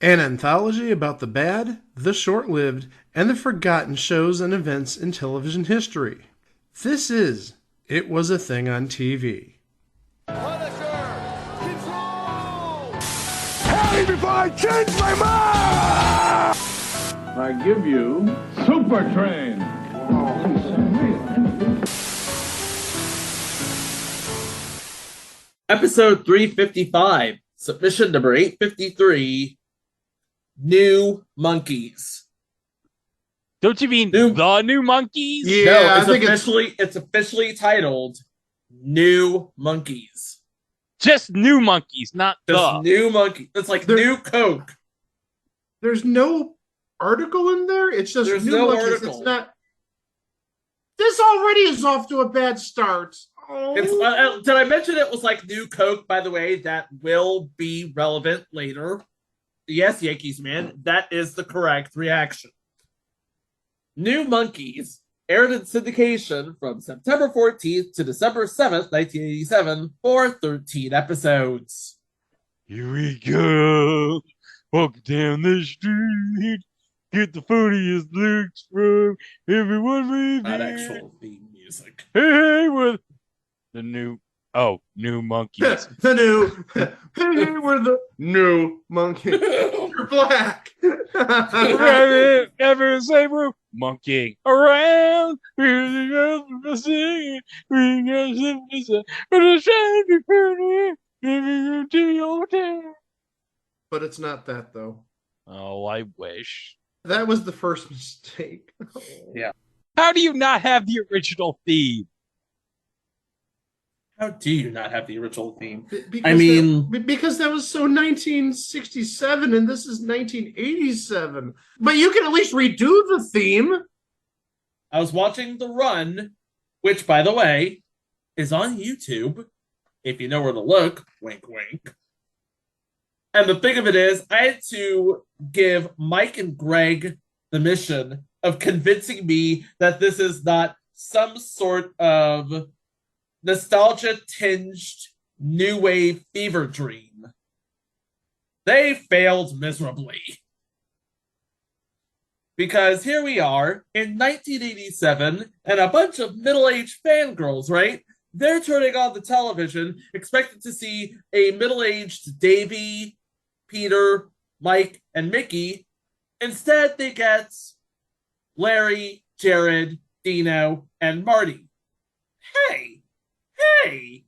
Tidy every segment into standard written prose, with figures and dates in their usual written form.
An anthology about the bad, the short lived, and the forgotten shows and events in television history. This is It Was a Thing on TV. Punisher! Control! Hey, before I change my mind! I give you Super Train. Episode 355, submission number 853, New Monkees. Don't you mean New- the New Monkees? Yeah, No, I it's think officially titled New Monkees. Just New Monkees, not Just the. New Monkees. It's like There- New Coke. there's no article in there. It's just There's new no monkeys. article. It's not. This already is off to a bad start. Oh. Did I mention it was like New Coke, by the way? That will be relevant later. Yes, Yankees man, that is the correct reaction. New Monkees aired in syndication from September 14th to December 7th, 1987, for 13 episodes. Here we go. Walk down the street. Get the funniest looks from everyone we Not meet. actual theme music. Hey, with the new New Monkees. The new. Hey, we're the new monkey. You're black. Never say we're monkeying around. We're singing. We got something to say. We're trying to be pretty. To your town. But it's not that though. Oh, I wish. That was the first mistake. Yeah. How do you not have the original theme? How do you not have the original theme? Because that was so 1967 and this is 1987. But you can at least redo the theme. I was watching The Run, which, by the way, is on YouTube, if you know where to look. Wink, wink. And the thing of it is, I had to give Mike and Greg the mission of convincing me that this is not some sort of nostalgia-tinged new wave fever dream. They failed miserably. Because here we are in 1987, and a bunch of middle-aged fangirls, right? They're turning on the television, expecting to see a middle-aged Davy, Peter, Mike, and Mickey. Instead, they get Larry, Jared, Dino, and Marty. Hey,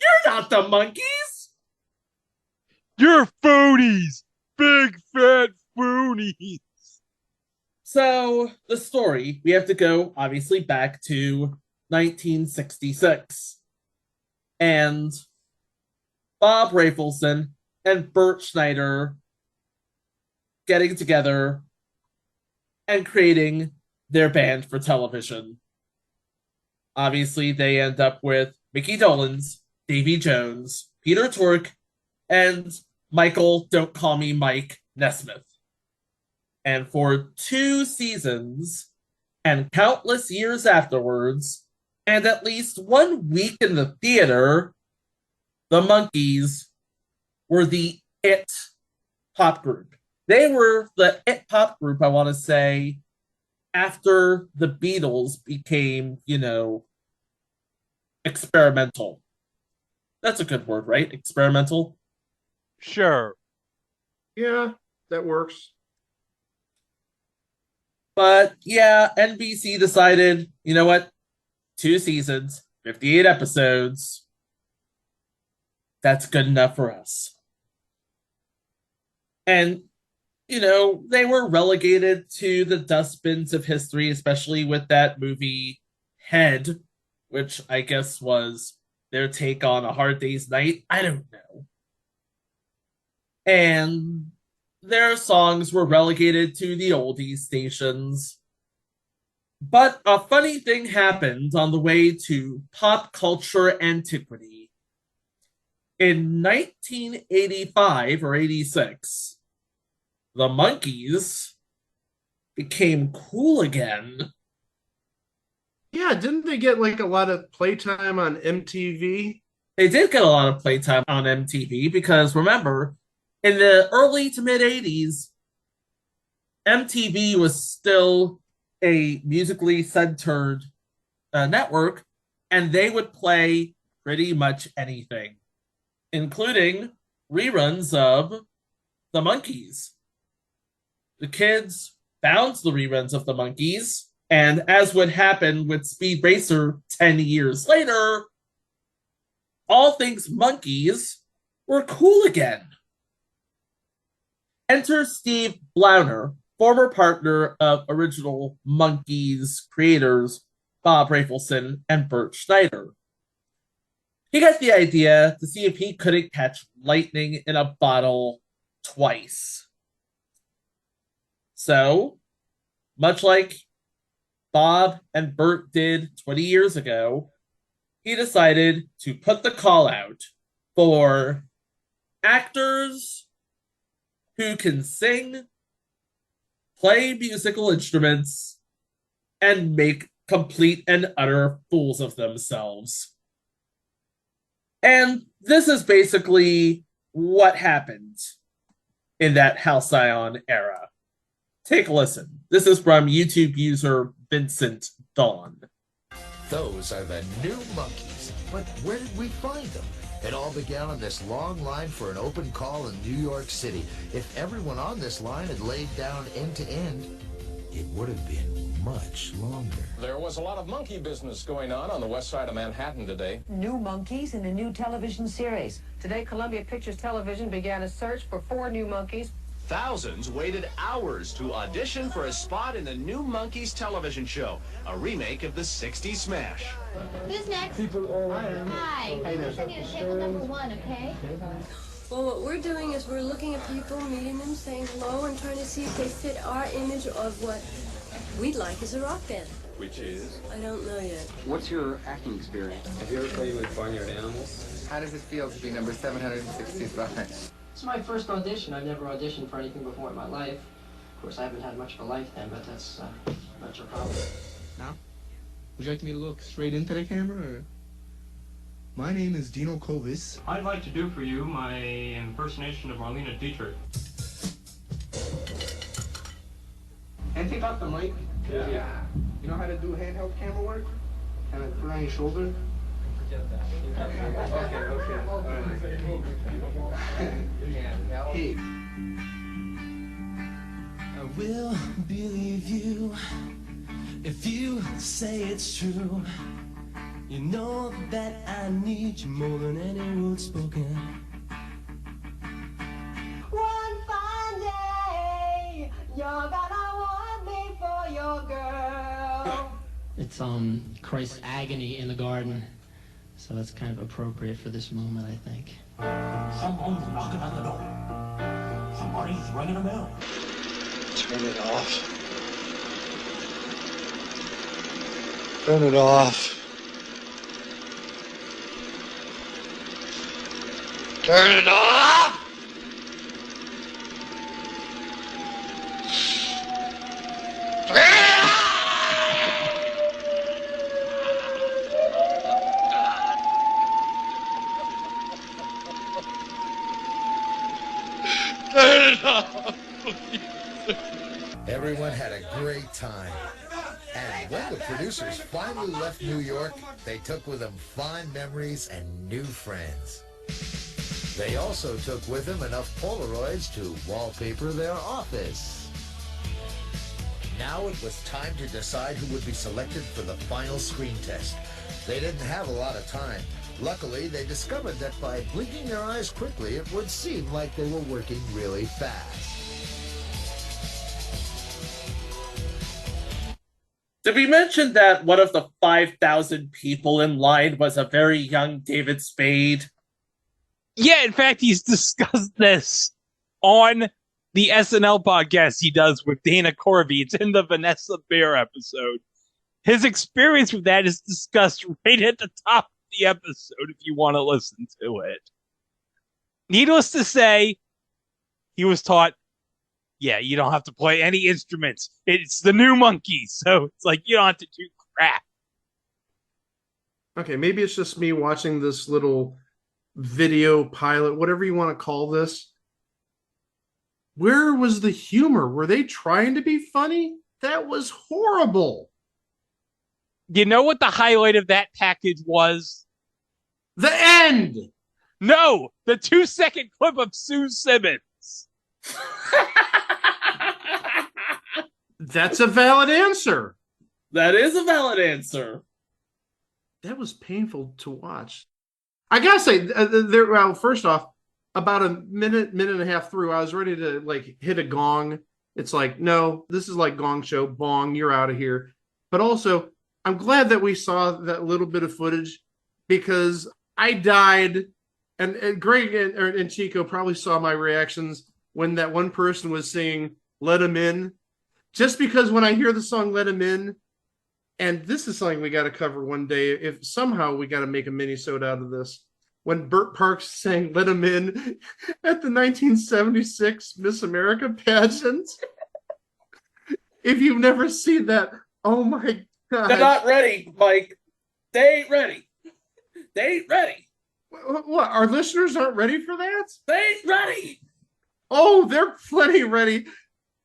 you're not the Monkees! You're phonies! Big fat phonies! So, the story, we have to go, obviously, back to 1966. And Bob Rafelson and Bert Schneider getting together and creating their band for television. Obviously, they end up with Mickey Dolenz, Davy Jones, Peter Tork, and Michael, don't call me Mike, Nesmith. And for 2 seasons, and countless years afterwards, and at least 1 week in the theater, the Monkees were the it pop group. They were the it pop group, I want to say, after the Beatles became, experimental. That's a good word, right? Experimental. Sure. Yeah, that works. But yeah, NBC decided, you know what? 2 seasons, 58 episodes. That's good enough for us. And, they were relegated to the dustbins of history, especially with that movie Head, which I guess was their take on A Hard Day's Night. I don't know. And their songs were relegated to the oldies stations. But a funny thing happened on the way to pop culture antiquity. In 1985 or 86, the Monkees became cool again. Yeah, didn't they get like a lot of playtime on MTV? They did get a lot of playtime on MTV because remember, In the early to mid 80s, MTV was still a musically centered network, and they would play pretty much anything, including reruns of the Monkees. The kids found the reruns of the Monkees, and as would happen with Speed Racer 10 years later, all things Monkees were cool again. Enter Steve Blauner, former partner of original Monkees creators Bob Rafelson and Bert Schneider. He got the idea to see if he couldn't catch lightning in a bottle twice. So, much like Bob and Bert did 20 years ago, he decided to put the call out for actors who can sing, play musical instruments, and make complete and utter fools of themselves. And this is basically what happened in that Halcyon era. Take a listen. This is from YouTube user Vincent Dawn. Those are the new Monkees. But where did we find them? It all began on this long line for an open call in New York City. If everyone on this line had laid down end to end, it would have been much longer. There was a lot of monkey business going on the west side of Manhattan today. New Monkees in a new television series. Today, Columbia Pictures Television began a search for 4 new Monkees. Thousands waited hours to audition for a spot in the new Monkees television show, a remake of the 60s smash. Who's next? Hi. I need a table number 1, okay? Well, what we're doing is we're looking at people, meeting them, saying hello, and trying to see if they fit our image of what we'd like as a rock band. Which is? I don't know yet. What's your acting experience? Have you ever played with barnyard animals? How does it feel to be number 765? It's my first audition. I've never auditioned for anything before in my life. Of course, I haven't had much of a life then, but that's not your problem. Now, would you like me to look straight into the camera, or? My name is Dino Kovis. I'd like to do for you my impersonation of Marlena Dietrich. Anything about the mic? Yeah. You know how to do handheld camera work? Kind of put on your shoulder? Forget that. Okay. All right. Hey. I will believe you if you say it's true. You know that I need you more than any word spoken. One fine day, you're gonna want me for your girl. It's Christ's agony in the garden, so that's kind of appropriate for this moment, I think. Someone's knocking on the door. Somebody's ringing a bell. Turn it off. Turn it off. Turn it off! Turn it off! Everyone had a great time. And when the producers finally left New York, they took with them fond memories and new friends. They also took with them enough Polaroids to wallpaper their office. Now it was time to decide who would be selected for the final screen test. They didn't have a lot of time. Luckily, they discovered that by blinking their eyes quickly, it would seem like they were working really fast. Did we mention that one of the 5,000 people in line was a very young David Spade? Yeah, in fact, he's discussed this on the SNL podcast he does with Dana Corby. It's in the Vanessa Bayer episode. His experience with that is discussed right at the top of the episode if you want to listen to it. Needless to say, he was taught, yeah, you don't have to play any instruments. It's the new Monkees, so it's like you don't have to do crap. Okay, maybe it's just me watching this little video pilot, whatever you want to call this. Where was the humor? Were they trying to be funny? That was horrible. You know what the highlight of that package was? The end! No! The 2-second clip of Sue Simmons. That's a valid answer. That is a valid answer. That was painful to watch. I gotta say, well, first off, about a minute and a half through, I was ready to like hit a gong. It's like, no, this is like Gong Show, bong, you're out of here. But also, I'm glad that we saw that little bit of footage because I died, and Greg and Chico probably saw my reactions when that one person was singing "Let 'Em In," just because when I hear the song "Let 'Em In," and this is something we got to cover one day. If somehow we got to make a mini-sode out of this. When Burt Parks sang "Let 'Em In" at the 1976 Miss America pageant. If you've never seen that, oh my God. They're not ready, Mike. They ain't ready. They ain't ready. What? Our listeners aren't ready for that? They ain't ready. Oh, they're plenty ready.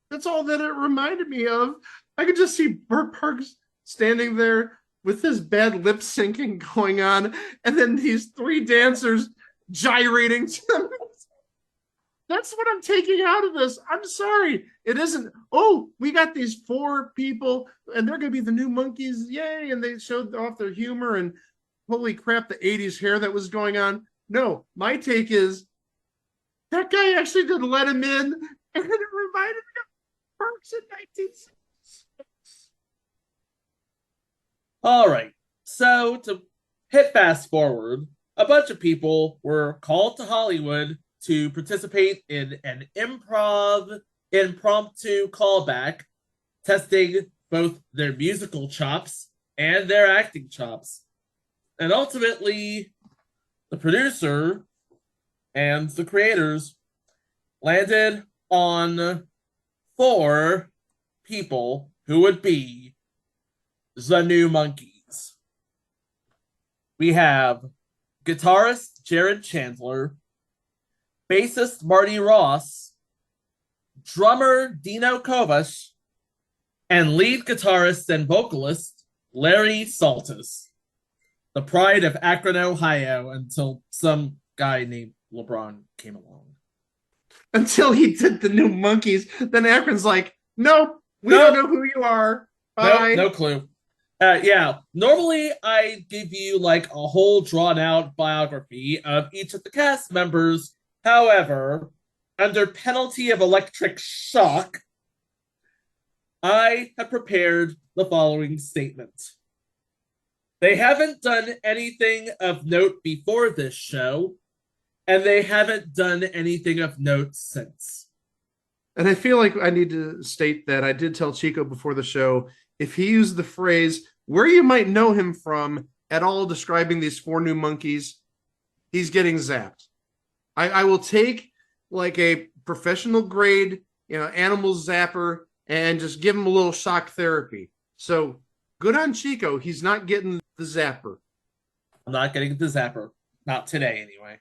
That's all that it reminded me of. I could just see Burt Parks standing there with this bad lip syncing going on, and then these three dancers gyrating to them. That's what I'm taking out of this. I'm sorry. It isn't, oh, we got these four people, and they're going to be the new Monkees. Yay. And they showed off their humor, and holy crap, the 80s hair that was going on. No, my take is that guy actually did Let Him In, and it reminded me of Parks in 1966. All right. So to hit fast forward, a bunch of people were called to Hollywood to participate in an impromptu callback, testing both their musical chops and their acting chops. And ultimately, the producer and the creators landed on 4 people who would be the new Monkees. We have guitarist Jared Chandler, bassist Marty Ross, drummer Dino Kovac, and lead guitarist and vocalist Larry Saltis, the pride of Akron, Ohio, until some guy named LeBron came along. Until he did the new Monkees, then Akron's like, nope, we don't know who you are. Bye. No clue. Yeah, normally I give you like a whole drawn out biography of each of the cast members. However, under penalty of electric shock, I have prepared the following statement. They haven't done anything of note before this show, and they haven't done anything of note since. And I feel like I need to state that I did tell Chico before the show, if he used the phrase, where you might know him from, at all describing these 4 new Monkees, he's getting zapped. I will take like a professional grade, animal zapper and just give him a little shock therapy. So good on Chico. He's not getting the zapper. I'm not getting the zapper. Not today, anyway.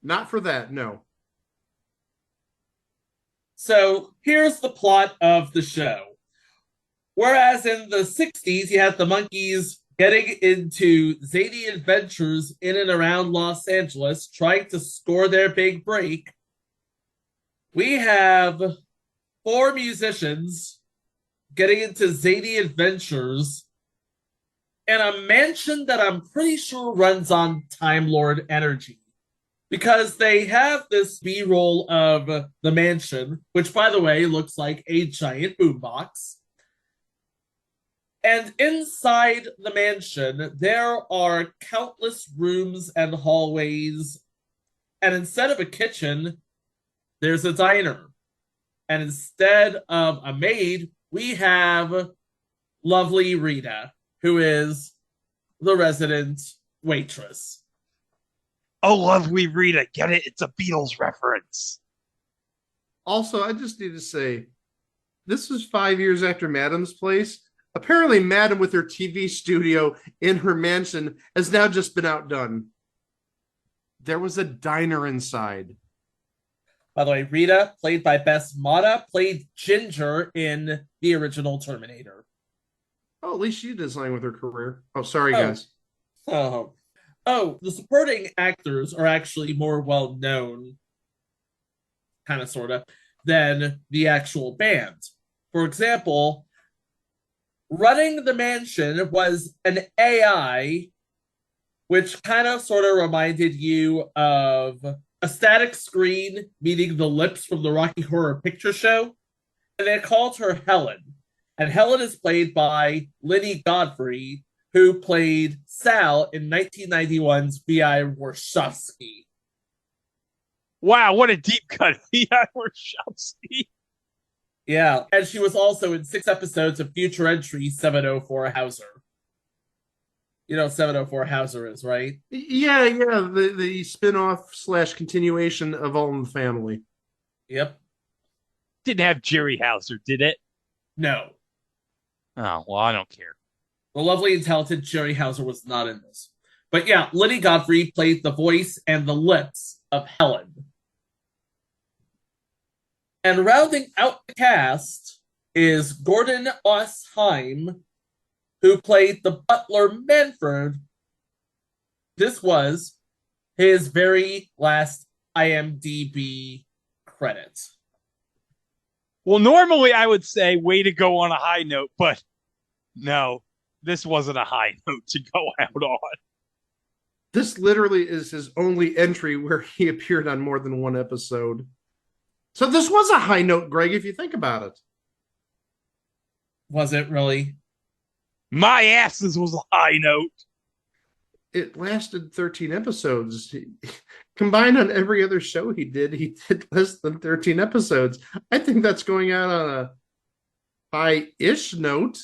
Not for that, no. So here's the plot of the show. Whereas in the 60s, you had the Monkees getting into zany adventures in and around Los Angeles, trying to score their big break, we have 4 musicians getting into zany adventures in a mansion that I'm pretty sure runs on Time Lord energy. Because they have this B-roll of the mansion, which, by the way, looks like a giant boombox. And inside the mansion, there are countless rooms and hallways. And instead of a kitchen, there's a diner. And instead of a maid, we have lovely Rita, who is the resident waitress. Oh, lovely Rita. Get it? It's a Beatles reference. Also, I just need to say, this was 5 years after Madam's Place. Apparently, Madam with her TV studio in her mansion has now just been outdone. There was a diner inside. By the way, Rita, played by Bess Mata, played Ginger in the original Terminator. Oh, at least she did something with her career. Oh, sorry, guys. The supporting actors are actually more well known, kind of, sort of, than the actual band. For example, running the mansion was an AI, which kind of sort of reminded you of a static screen meeting the lips from the Rocky Horror Picture Show. And they called her Helen. And Helen is played by Lenny Godfrey, who played Sal in 1991's V.I. Warshawski. Wow, what a deep cut. V.I. Warshawski. Yeah, and she was also in 6 episodes of Future Entry 704 Hauser. You know what 704 Hauser is, right? Yeah, the spin-off / continuation of All in the Family. Yep. Didn't have Jerry Hauser, did it? No. Oh, well, I don't care. The lovely and talented Jerry Hauser was not in this. But yeah, Lenny Godfrey played the voice and the lips of Helen. And rounding out the cast is Gordon Osheim, who played the butler Manfred. This was his very last IMDb credit. Well, normally I would say way to go on a high note, but no, this wasn't a high note to go out on. This literally is his only entry where he appeared on more than one episode. So this was a high note, Greg, if you think about it. Was it really? My ass, this was a high note. It lasted 13 episodes. Combined on every other show he did less than 13 episodes. I think that's going out on a high-ish note.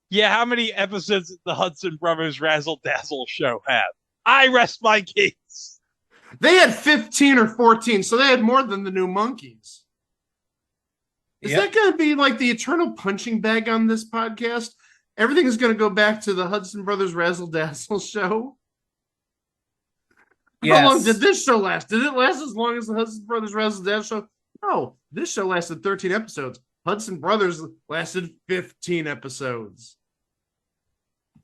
Yeah, how many episodes did the Hudson Brothers Razzle Dazzle show have? I rest my case. They had 15 or 14, so they had more than the new Monkees. Is that going to be like the eternal punching bag on this podcast? Everything is going to go back to the Hudson Brothers Razzle Dazzle show? Yes. How long did this show last? Did it last as long as the Hudson Brothers Razzle Dazzle show? No, this show lasted 13 episodes. Hudson Brothers lasted 15 episodes.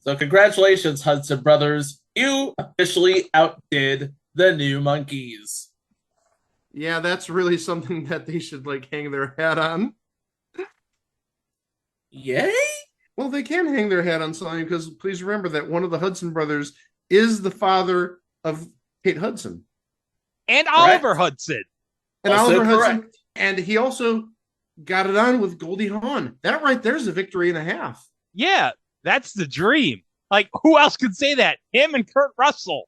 So congratulations, Hudson Brothers. You officially outdid the new Monkees. Yeah, that's really something that they should hang their hat on. Yay? Well, they can hang their hat on something because please remember that one of the Hudson brothers is the father of Kate Hudson. And Oliver Hudson. And also Oliver correct. Hudson. And he also got it on with Goldie Hawn. That right there's a victory and a half. Yeah, that's the dream. Who else could say that? Him and Kurt Russell.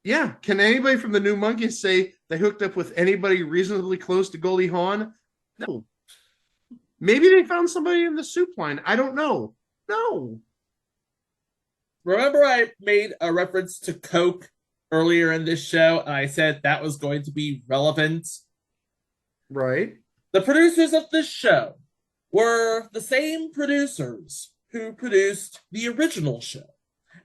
Yeah. Can anybody from the New Monkees say they hooked up with anybody reasonably close to Goldie Hawn? No. Maybe they found somebody in the soup line. I don't know. No. Remember I made a reference to Coke earlier in this show, and I said that was going to be relevant? Right. The producers of this show were the same producers who produced the original show.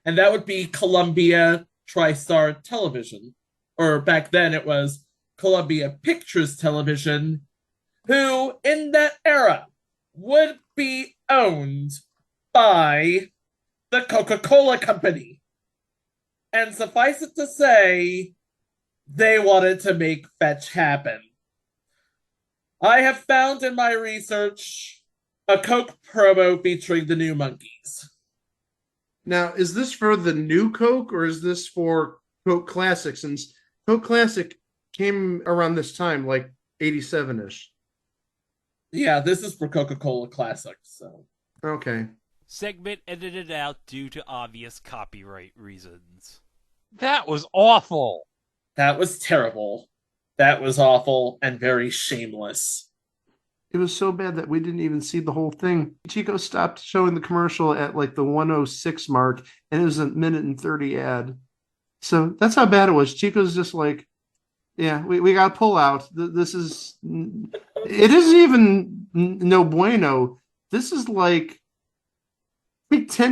And that would be Columbia TriStar Television. Or back then it was Columbia Pictures Television, who in that era would be owned by the Coca-Cola Company. And suffice it to say, they wanted to make fetch happen. I have found in my research a Coke promo featuring the New Monkees. Now, is this for the new Coke or is this for Coke Classic? Since Coke Classic came around this time, 87-ish. Yeah, this is for Coca-Cola Classic, so. Okay. Segment edited out due to obvious copyright reasons. That was awful. That was terrible. That was awful and very shameless. It was so bad that we didn't even see the whole thing. Chico stopped showing the commercial at the 106 mark, and it was a 1:30 ad. So that's how bad it was. Chico's just yeah, we got to pull out. This is, it isn't even no bueno. This is 10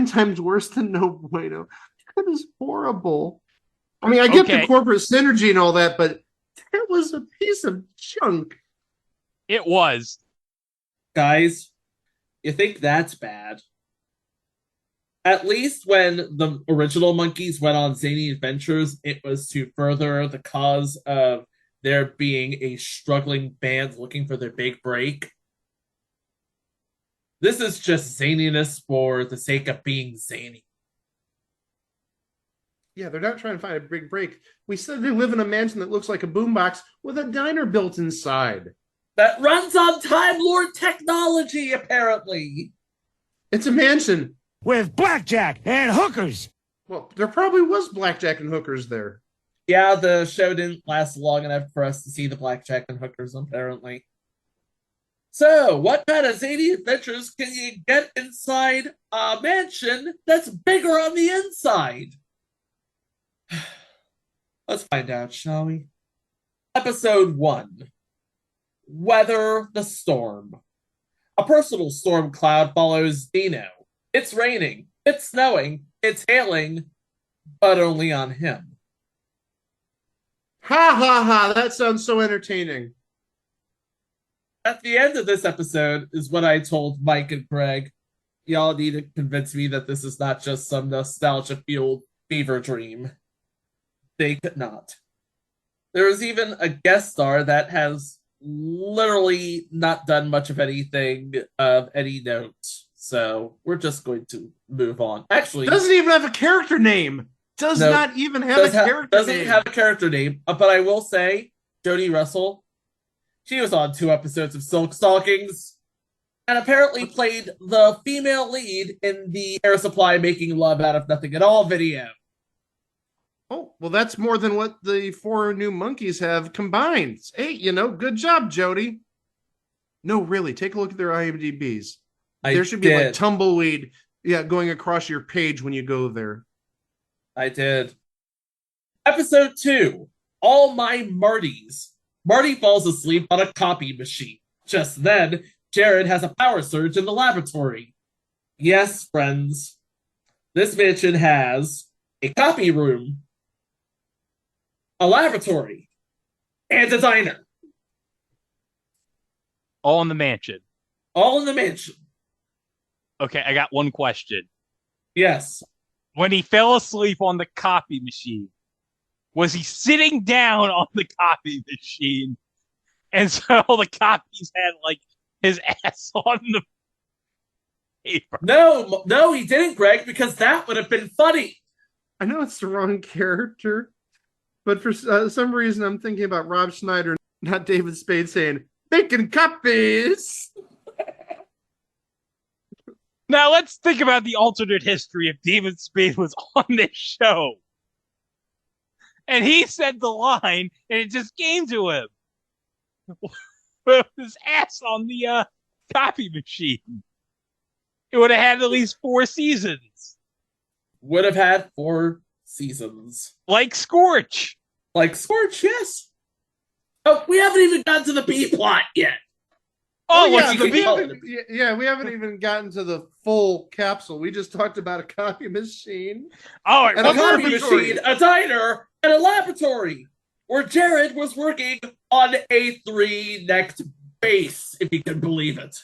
times worse than no bueno. That is horrible. I mean, I get the corporate synergy and all that, but That was a piece of junk. It was. Guys, you think that's bad? At least when the original Monkees went on zany adventures, it was to further the cause of there being a struggling band looking for their big break. This is just zaniness for the sake of being zany. Yeah, they're not trying to find a big break. We said they live in a mansion that looks like a boombox with a diner built inside. That runs on Time Lord technology, apparently. It's a mansion. With blackjack and hookers. Well, there probably was blackjack and hookers there. Yeah, the show didn't last long enough for us to see the blackjack and hookers, apparently. So, what kind of zany adventures can you get inside a mansion that's bigger on the inside? Let's find out, shall we? Episode 1. Weather the Storm. A personal storm cloud follows Dino. It's raining, it's snowing, it's hailing, but only on him. Ha ha ha, that sounds so entertaining. At the end of this episode is what I told Mike and Greg. Y'all need to convince me that this is not just some nostalgia-fueled fever dream. They could not. There is even a guest star that has literally not done much of anything of any note. So we're just going to move on. Actually, doesn't even have a character name. Not even have a character name. Doesn't have a character name. But I will say, Jodie Russell, she was on 2 episodes of Silk Stockings and apparently played the female lead in the Air Supply Making Love Out of Nothing at All video. Oh, well, that's more than what the 4 new Monkees have combined. Hey, good job, Jodie. No, really, take a look at their IMDb's. There should be like tumbleweed, going across your page when you go there. I did. Episode 2, All My Martys. Marty falls asleep on a copy machine. Just then, Jared has a power surge in the laboratory. Yes, friends. This mansion has a copy room, a laboratory, and a diner. All in the mansion. All in the mansion. Okay, I got one question. Yes. When he fell asleep on the copy machine, was he sitting down on the copy machine? And so all the copies had like his ass on the paper. No, he didn't, Greg, because that would have been funny. I know it's the wrong character, but for some reason I'm thinking about Rob Schneider, not David Spade, saying, "Making copies." Now let's think about the alternate history if David Spade was on this show. And he said the line, and it just came to him. With his ass on the copy machine. It would have had at least 4 seasons. Would have had 4 seasons. Like Scorch. Like Scorch, yes. Oh, we haven't even gotten to the B plot yet. Oh, we haven't even gotten to the full capsule. We just talked about a copy machine. Oh, and a copy machine, a diner, and a laboratory where Jared was working on a 3-necked base, if you can believe it.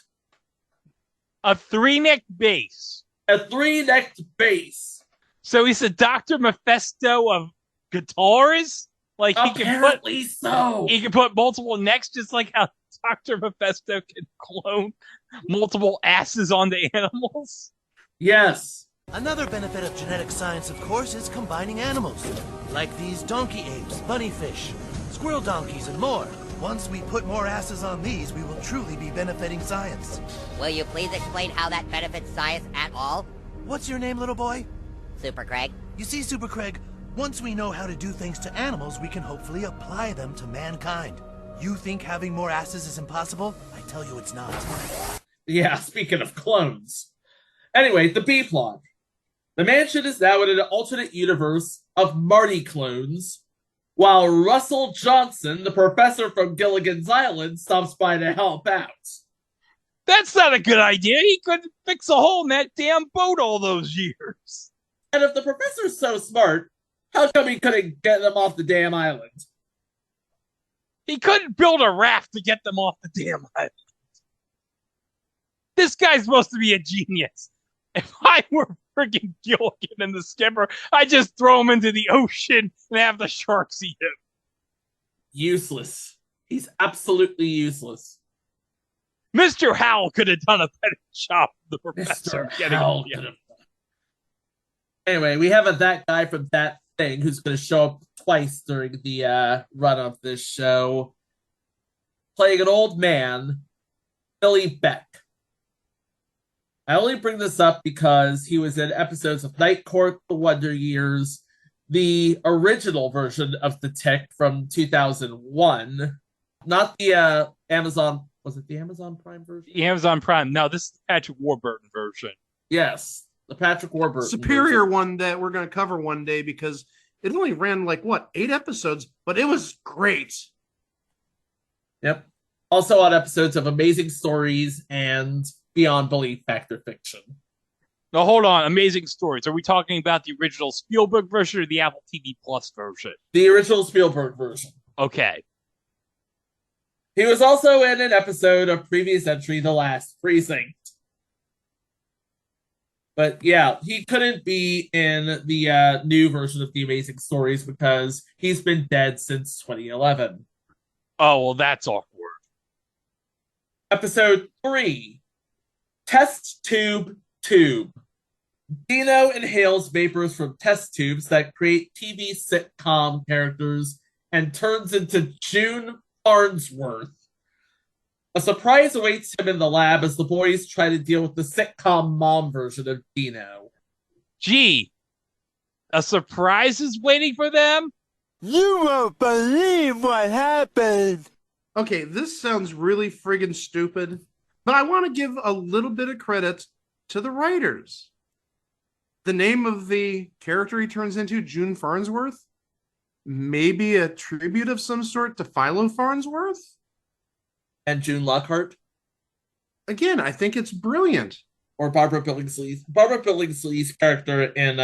A 3-necked base. A 3-necked base. So he's a Dr. Mephisto of guitars? Like apparently he can put multiple necks, just like how Dr. Mephisto can clone multiple asses onto animals. Yes. Another benefit of genetic science, of course, is combining animals. Like these donkey apes, bunny fish, squirrel donkeys, and more. Once we put more asses on these, we will truly be benefiting science. Will you please explain how that benefits science at all? What's your name, little boy? Super Craig. You see, Super Craig, once we know how to do things to animals, we can hopefully apply them to mankind. You think having more asses is impossible? I tell you it's not. Yeah, speaking of clones. Anyway, the B-plot. The mansion is now in an alternate universe of Marty clones, while Russell Johnson, the professor from Gilligan's Island, stops by to help out. That's not a good idea. He couldn't fix a hole in that damn boat all those years. And if the professor's so smart, how come he couldn't get them off the damn island? He couldn't build a raft to get them off the damn island. This guy's supposed to be a genius. If I were freaking Gilligan and the skipper, I'd just throw him into the ocean and have the sharks eat him. Useless. He's absolutely useless. Mr. Howell could have done a better job. The professor getting Howell could have. Anyway, we have that guy from That Thing who's going to show up twice during the run of this show, playing an old man, Billy Beck. I only bring this up because he was in episodes of Night Court, The Wonder Years, the original version of The Tick from 2001, not the Amazon. Was it the Amazon Prime version? The Amazon Prime. No, this is the Patrick Warburton version. Yes, the Patrick Warburton superior version. one that we're going to cover one day because it only ran 8 episodes, but it was great. Yep. Also on episodes of Amazing Stories and Beyond Belief Factor Fiction. Now, hold on. Amazing Stories. Are we talking about the original Spielberg version or the Apple TV Plus version? The original Spielberg version. Okay. He was also in an episode of Previous Entry, The Last Precinct. But yeah, he couldn't be in the new version of The Amazing Stories because he's been dead since 2011. Oh, well, that's awkward. Episode 3, Test Tube Tube. Dino inhales vapors from test tubes that create TV sitcom characters and turns into June Farnsworth. A surprise awaits him in the lab as the boys try to deal with the sitcom mom version of Dino. Gee, a surprise is waiting for them? You won't believe what happened. Okay, this sounds really friggin' stupid, but I want to give a little bit of credit to the writers. The name of the character he turns into, June Farnsworth, maybe a tribute of some sort to Philo Farnsworth? And June Lockhart? Again, I think it's brilliant. Or Barbara Billingsley. Barbara Billingsley's character in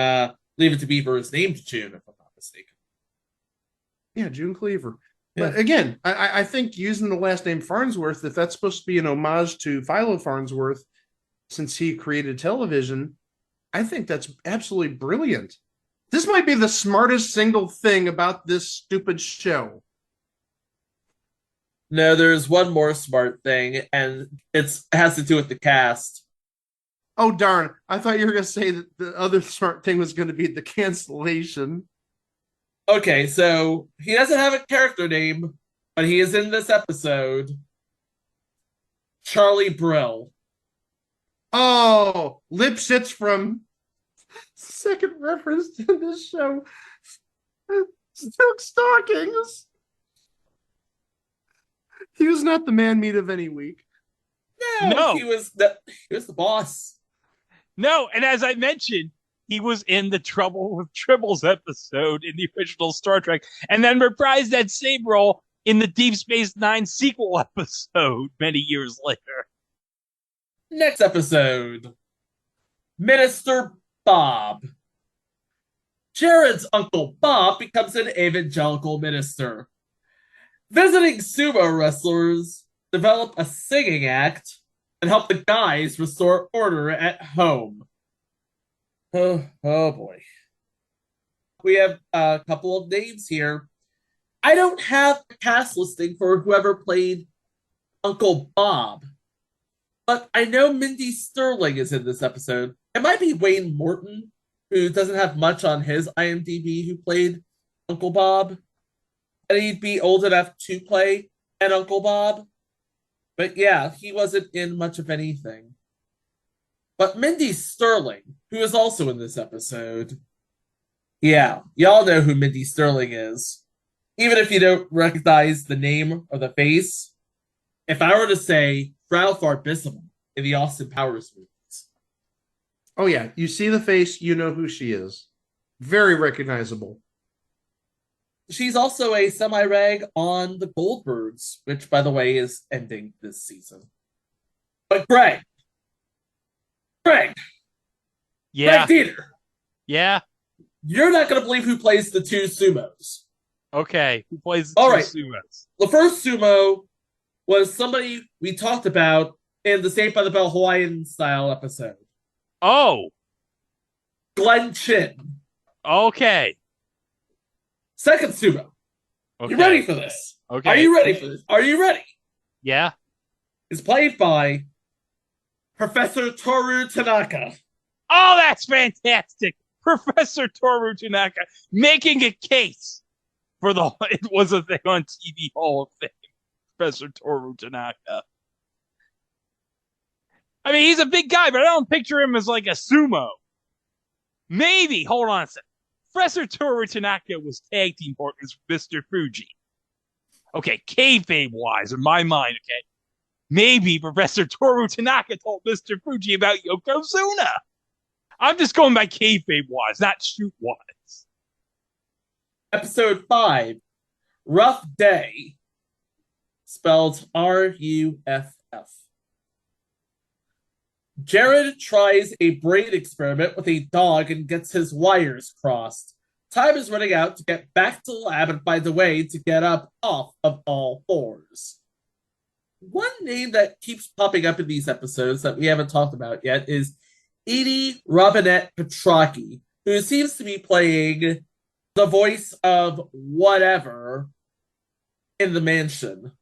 Leave It to Beaver is named June, if I'm not mistaken. Yeah, June Cleaver. Yeah. But again, I think using the last name Farnsworth, if that's supposed to be an homage to Philo Farnsworth, since he created television, I think that's absolutely brilliant. This might be the smartest single thing about this stupid show. No, there's one more smart thing, and it has to do with the cast. Oh, darn. I thought you were going to say that the other smart thing was going to be the cancellation. Okay, so he doesn't have a character name, but he is in this episode. Charlie Brill. Oh, Lipsitz from second reference to this show. Silk Stockings. He was not the man meat of any week. No. He was the boss. No, and as I mentioned, he was in the Trouble with Tribbles episode in the original Star Trek, and then reprised that same role in the Deep Space Nine sequel episode many years later. Next episode, Minister Bob. Jared's Uncle Bob becomes an evangelical minister. Visiting sumo wrestlers develop a singing act and help the guys restore order at home. Oh boy. We have a couple of names here. I don't have a cast listing for whoever played Uncle Bob, but I know Mindy Sterling is in this episode. It might be Wayne Morton, who doesn't have much on his IMDb, who played Uncle Bob. And he'd be old enough to play an Uncle Bob. But yeah, he wasn't in much of anything. But Mindy Sterling, who is also in this episode. Yeah, y'all know who Mindy Sterling is. Even if you don't recognize the name or the face. If I were to say Frau Farbissima in the Austin Powers movies. Oh yeah, you see the face, you know who she is. Very recognizable. She's also a semi-reg on the Goldbergs, which, by the way, is ending this season. But Greg. Yeah. Greg Dieter. Yeah. You're not going to believe who plays the two sumos. Okay, who plays the All two right. sumos? The first sumo was somebody we talked about in the Saved by the Bell Hawaiian style episode. Oh, Glenn Chin. okay. Second sumo. Okay. You ready for this? Okay. Are you ready for this? Are you ready? Yeah. Is played by Professor Toru Tanaka. Oh, that's fantastic. Professor Toru Tanaka making a case for the It Was a Thing on TV Hall of Fame. Professor Toru Tanaka. I mean, he's a big guy, but I don't picture him as like a sumo. Maybe, hold on a second. Professor Toru Tanaka was tag team partners with Mr. Fuji. Okay, kayfabe wise, in my mind, okay, maybe Professor Toru Tanaka told Mr. Fuji about Yokozuna. I'm just going by kayfabe wise, not shoot wise. Episode 5, Rough Day, spelled R-U-F-F. Jared tries a brain experiment with a dog and gets his wires crossed. Time is running out to get back to the lab and find a way to get up off of all fours. One name that keeps popping up in these episodes that we haven't talked about yet is Edie Robinette Petrocchi, who seems to be playing the voice of whatever in the mansion.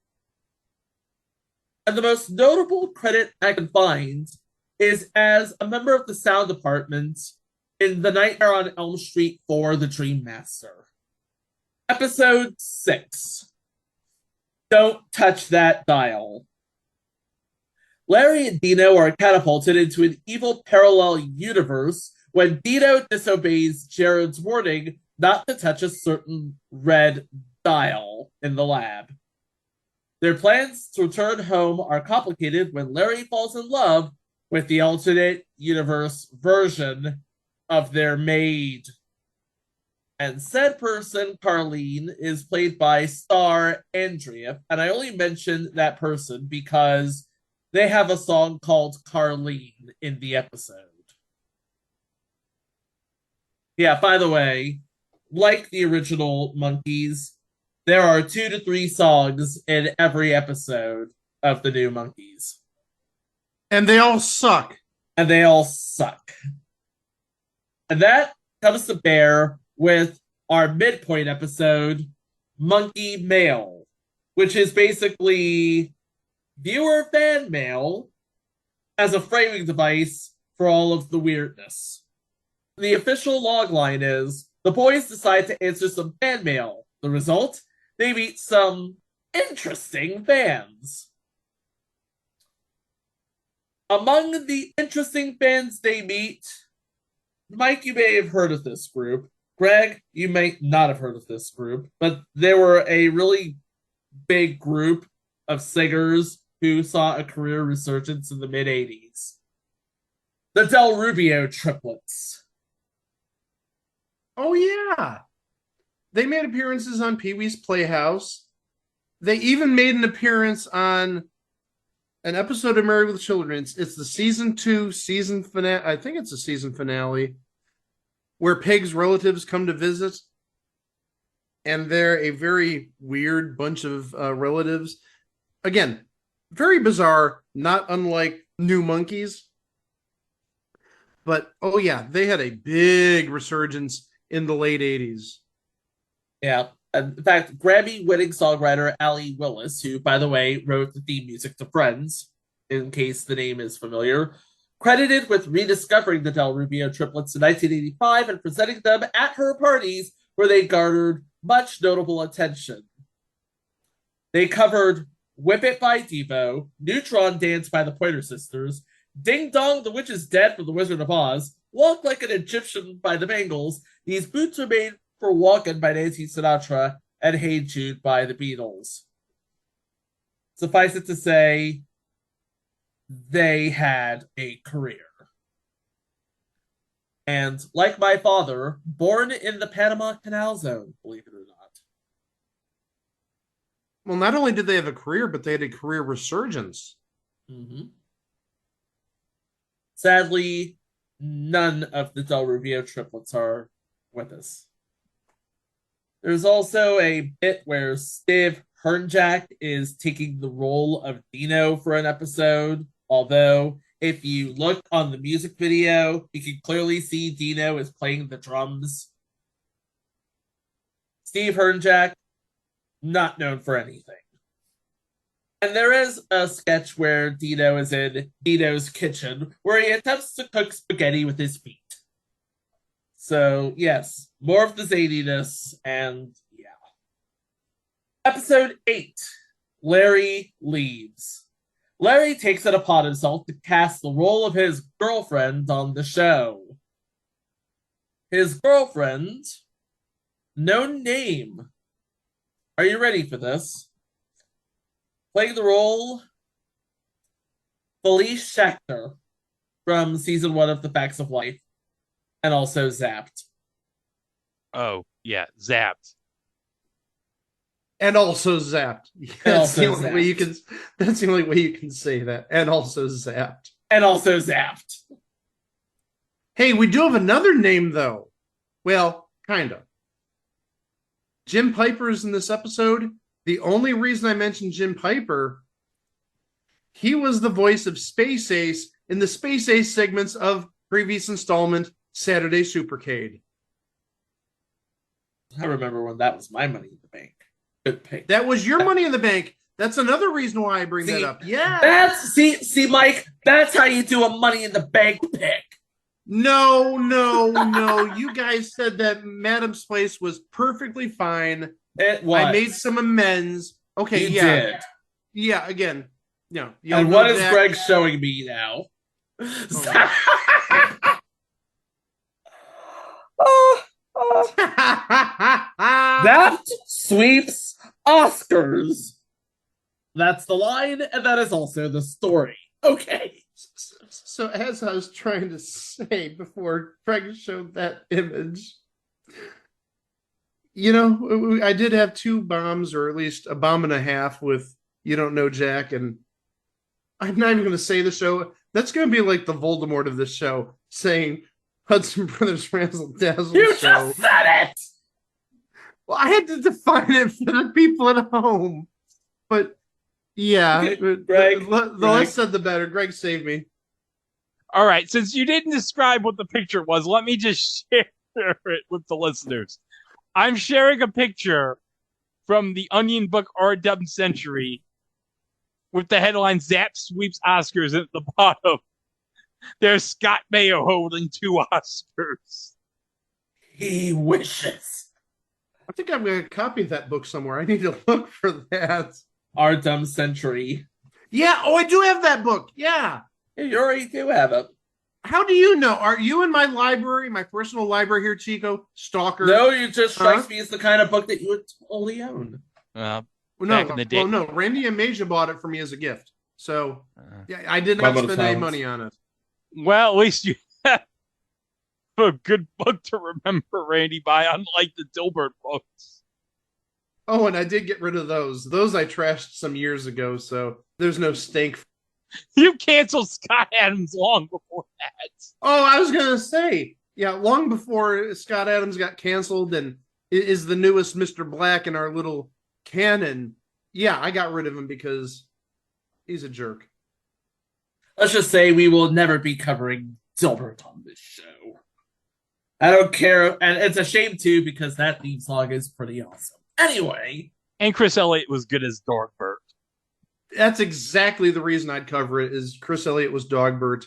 And the most notable credit I can find is as a member of the sound department in The Nightmare on Elm Street for The Dream Master. Episode 6. Don't touch that dial. Larry and Dino are catapulted into an evil parallel universe when Dino disobeys Jared's warning not to touch a certain red dial in the lab. Their plans to return home are complicated when Larry falls in love with the alternate universe version of their maid. And said person, Carlene, is played by star Andrea. And I only mention that person because they have a song called Carlene in the episode. Yeah, by the way, like the original Monkees, there are 2 to 3 songs in every episode of the new Monkees. And they all suck. And they all suck. And that comes to bear with our midpoint episode, Monkey Mail, which is basically viewer fan mail as a framing device for all of the weirdness. The official logline is, the boys decide to answer some fan mail. The result? They meet some interesting fans. Among the interesting fans they meet, Mike, you may have heard of this group. Greg, you may not have heard of this group, but they were a really big group of singers who saw a career resurgence in the mid-'80s. The Del Rubio triplets. Oh, yeah. They made appearances on Pee-wee's Playhouse. They even made an appearance on an episode of Married with Children. It's the season 2 season finale. I think it's a season finale where Peg's relatives come to visit. And they're a very weird bunch of relatives. Again, very bizarre, not unlike New Monkees. But, oh yeah, they had a big resurgence in the late 80s. Yeah. In fact, Grammy-winning songwriter Allie Willis, who, by the way, wrote the theme music to Friends, in case the name is familiar, credited with rediscovering the Del Rubio triplets in 1985 and presenting them at her parties where they garnered much notable attention. They covered Whip It by Devo, Neutron Dance by the Pointer Sisters, Ding Dong, the Witch is Dead from The Wizard of Oz, Walk Like an Egyptian by the Bangles, These Boots Are Made for Walkin' by Nancy Sinatra, and Hey Jude by the Beatles. Suffice it to say, they had a career. And like my father, born in the Panama Canal Zone, believe it or not. Well, not only did they have a career, but they had a career resurgence. Mm-hmm. Sadly, none of the Del Rubio triplets are with us. There's also a bit where Steve Hernjack is taking the role of Dino for an episode, although if you look on the music video, you can clearly see Dino is playing the drums. Steve Hernjack, not known for anything. And there is a sketch where Dino is in Dino's kitchen, where he attempts to cook spaghetti with his feet. So, yes, more of the zaniness, and yeah. Episode 8, Larry Leaves. Larry takes it upon himself to cast the role of his girlfriend on the show. His girlfriend, no name. Are you ready for this? Playing the role, Felice Schechter from season 1 of The Facts of Life, and also Zapped. Oh, yeah, Zapped. And also Zapped. That's the only way you can say that. And also Zapped. And also Zapped. Hey, we do have another name, though. Well, kind of. Jim Piper is in this episode. The only reason I mentioned Jim Piper, he was the voice of Space Ace in the Space Ace segments of previous installment Saturday Supercade. I remember when that was my Money in the Bank. Good pick. That was your Money in the Bank. That's another reason why I bring that up. Yeah. That's Mike, that's how you do a Money in the Bank pick. No. You guys said that Madam's Place was perfectly fine. It was. I made some amends. Okay, you did. Yeah, again. No. And what is Greg showing me now? That sweeps Oscars. That's the line, and that is also the story. Okay. So as I was trying to say before Craig showed that image, I did have 2 bombs, or at least a bomb and a half with You Don't Know Jack, and I'm not even going to say the show. That's going to be like the Voldemort of this show, saying Hudson Brothers Razzle Dazzle You show. just said it! Well, I had to define it for the people at home. But, yeah. Greg, the less said, the better. Greg saved me. All right, since you didn't describe what the picture was, let me just share it with the listeners. I'm sharing a picture from the Onion Book R-Dub Century with the headline Zap Sweeps Oscars at the bottom. There's Scott Mayo holding 2 Oscars. He wishes. I think I'm going to copy that book somewhere. I need to look for that. R-Dub Century. Yeah, I do have that book. Yeah. You already do have it. How do you know? Are you in my library, my personal library here, Chico? Stalker? No, you just strikes me as the kind of book that you would only own. Back in the day. Well, no. Randy and Maja bought it for me as a gift. So, yeah, I did not spend any money on it. Well, at least you have a good book to remember Randy by, unlike the Dilbert books. Oh, and I did get rid of those. Those I trashed some years ago, so there's no stake. You canceled Scott Adams long before that. Oh, I was going to say, yeah, long before Scott Adams got canceled and is the newest Mr. Black in our little canon. Yeah, I got rid of him because he's a jerk. Let's just say we will never be covering Dilbert on this show. I don't care, and it's a shame too because that theme song is pretty awesome. Anyway. And Chris Elliott was good as Dogbert. That's exactly the reason I'd cover it, is Chris Elliott was Dogbert.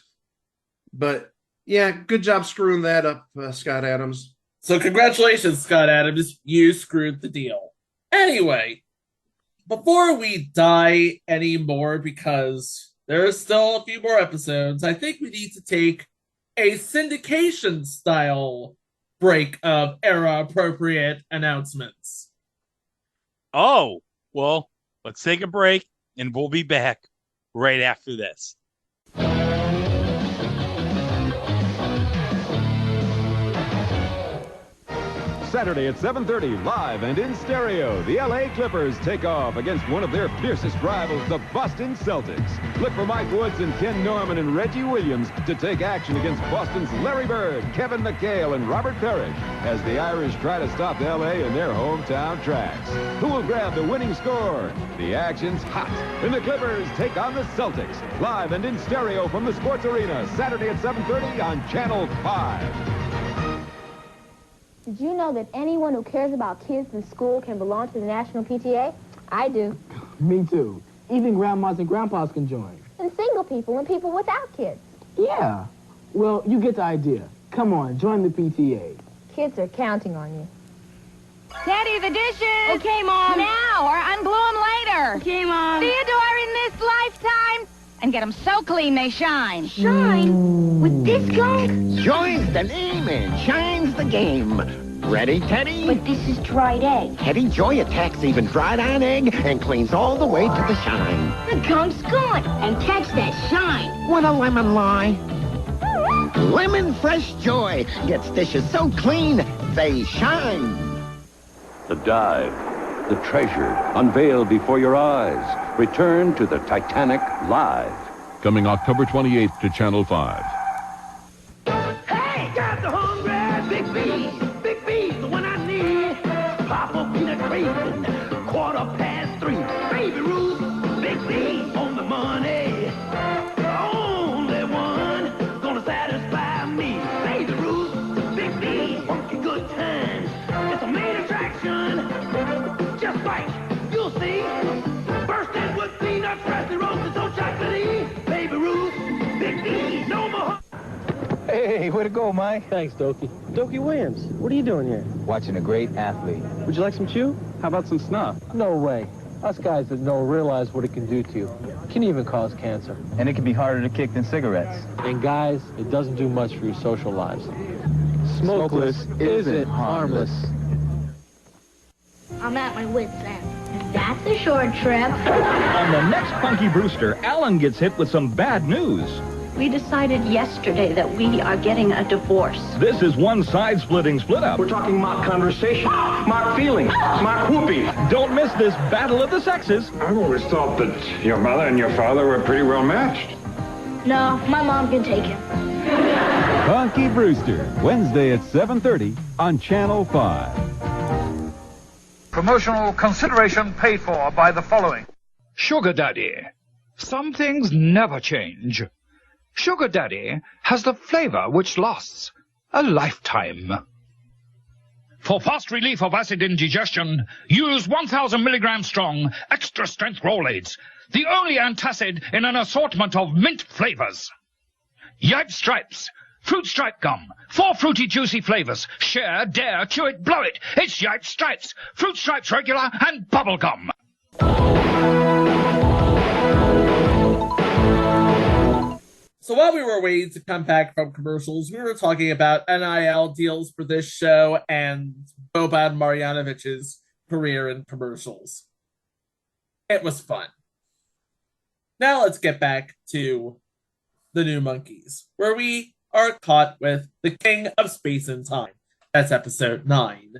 But, yeah, good job screwing that up, Scott Adams. So congratulations, Scott Adams. You screwed the deal. Anyway, before we die anymore, because there are still a few more episodes, I think we need to take a syndication-style break of era-appropriate announcements. Oh, well, let's take a break. And we'll be back right after this. Saturday at 7:30, live and in stereo, the LA Clippers take off against one of their fiercest rivals, the Boston Celtics. Look for Mike Woods and Ken Norman and Reggie Williams to take action against Boston's Larry Bird, Kevin McHale, and Robert Parrish as the Irish try to stop LA in their hometown tracks. Who will grab the winning score? The action's hot, and the Clippers take on the Celtics. Live and in stereo from the Sports Arena, Saturday at 7:30 on Channel 5. Did you know that anyone who cares about kids in school can belong to the National PTA? I do. Me too. Even grandmas and grandpas can join. And single people and people without kids. Yeah. Well, you get the idea. Come on, join the PTA. Kids are counting on you. Teddy, the dishes! Okay, Mom. Now, or unglue them later. Okay, Mom. Theodore in this lifetime. And get them so clean they shine. Shine? With this gunk? Joins the name and shines the game. Ready, Teddy? But this is dried egg. Teddy Joy attacks even dried iron egg and cleans all the way to the shine. The gunk's gone. And catch that shine. What a lemon lie. Lemon Fresh Joy gets dishes so clean, they shine. The dive, the treasure, unveiled before your eyes. Return to the Titanic live. Coming October 28th to Channel 5. Hey, got the hungry Big B's. Big B's, the one I need. Papa peanut raisin, 3:15. Baby Ruth, Big B's on the money. The only one gonna satisfy me. Baby Ruth, Big B's, funky good times. It's a main attraction. Just right, you'll see. Bursting with peanuts, freshly roasted, so chocolatey. Baby Ruth, Big B's, no more. Hey, way to go, Mike. Thanks, Dokie. Dokie Williams, what are you doing here? Watching a great athlete. Would you like some chew? How about some snuff? No way. Us guys that know realize what it can do to you. It can even cause cancer. And it can be harder to kick than cigarettes. And guys, it doesn't do much for your social lives. Smokeless isn't harmless. I'm at my wit's end. That's a short trip. On the next Funky Brewster, Alan gets hit with some bad news. We decided yesterday that we are getting a divorce. This is one side-splitting split-up. We're talking mock conversation, mock feelings, mock whoopee. Don't miss this battle of the sexes. I've always thought that your mother and your father were pretty well matched. No, my mom can take him. Funky Brewster, Wednesday at 7:30 on Channel 5. Promotional consideration paid for by the following. Sugar Daddy. Some things never change. Sugar Daddy has the flavor which lasts a lifetime. For fast relief of acid indigestion, use 1,000 milligrams strong, extra strength Rolaids, the only antacid in an assortment of mint flavors. Yipe Stripes, fruit stripe gum, 4 fruity juicy flavors. Share, dare, chew it, blow it. It's Yipe Stripes, fruit stripes regular, and bubble gum. So while we were waiting to come back from commercials, we were talking about NIL deals for this show and Boban Marjanović's career in commercials. It was fun. Now let's get back to the new Monkees, where we are caught with the King of Space and Time. That's episode 9.